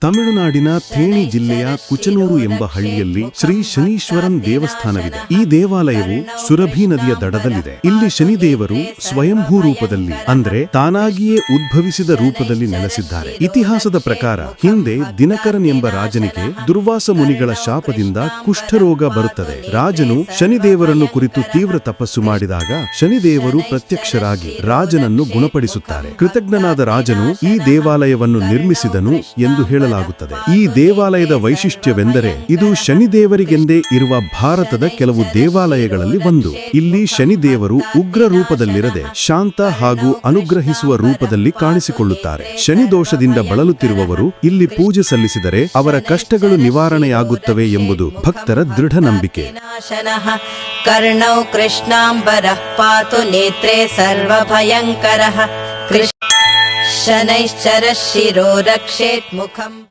ತಮಿಳುನಾಡಿನ ಥೇಣಿ ಜಿಲ್ಲೆಯ ಕುಚನೂರು ಎಂಬ ಹಳ್ಳಿಯಲ್ಲಿ ಶ್ರೀ ಶನೀಶ್ವರನ್ ದೇವಸ್ಥಾನವಿದೆ. ಈ ದೇವಾಲಯವು ಸುರಭಿ ನದಿಯ ದಡದಲ್ಲಿದೆ. ಇಲ್ಲಿ ಶನಿದೇವರು ಸ್ವಯಂಭೂ ರೂಪದಲ್ಲಿ ಅಂದ್ರೆ ತಾನಾಗಿಯೇ ಉದ್ಭವಿಸಿದ ರೂಪದಲ್ಲಿ ನೆಲೆಸಿದ್ದಾರೆ. ಇತಿಹಾಸದ ಪ್ರಕಾರ ಹಿಂದೆ ದಿನಕರನ್ ಎಂಬ ರಾಜನಿಗೆ ದುರ್ವಾಸ ಮುನಿಗಳ ಶಾಪದಿಂದ ಕುಷ್ಠರೋಗ ಬರುತ್ತದೆ. ರಾಜನು ಶನಿದೇವರನ್ನು ಕುರಿತು ತೀವ್ರ ತಪಸ್ಸು ಮಾಡಿದಾಗ ಶನಿದೇವರು ಪ್ರತ್ಯಕ್ಷರಾಗಿ ರಾಜನನ್ನು ಗುಣಪಡಿಸುತ್ತಾರೆ. ಕೃತಜ್ಞನಾದ ರಾಜನು ಈ ದೇವಾಲಯವನ್ನು ನಿರ್ಮಿಸಿದನು ಎಂದು ಹೇಳಲಾಗುತ್ತದೆ. ಈ ದೇವಾಲಯದ ವೈಶಿಷ್ಟ್ಯವೆಂದರೆ ಇದು ಶನಿದೇವರಿಗೆಂದೇ ಇರುವ ಭಾರತದ ಕೆಲವು ದೇವಾಲಯಗಳಲ್ಲಿ ಒಂದು. ಇಲ್ಲಿ ಶನಿದೇವರು ಉಗ್ರ ರೂಪದಲ್ಲಿರದೆ ಶಾಂತ ಹಾಗೂ ಅನುಗ್ರಹಿಸುವ ರೂಪದಲ್ಲಿ ಕಾಣಿಸಿಕೊಳ್ಳುತ್ತಾರೆ. ಶನಿ ದೋಷದಿಂದ ಬಳಲುತ್ತಿರುವವರು ಇಲ್ಲಿ ಪೂಜೆ ಸಲ್ಲಿಸಿದರೆ ಅವರ ಕಷ್ಟಗಳು ನಿವಾರಣೆಯಾಗುತ್ತವೆ ಎಂಬುದು ಭಕ್ತರ ದೃಢ ನಂಬಿಕೆ. ಕರ್ಣೌ ಕೃಷ್ಣಾಂಬರಃ ಪಾತು ನೇತ್ರೇ ಸರ್ವಭಯಂಕರಃ ಶನೈಶ್ಚರಃ ಶಿರೋ ರಕ್ಷೇತ್ ಮುಖಂ.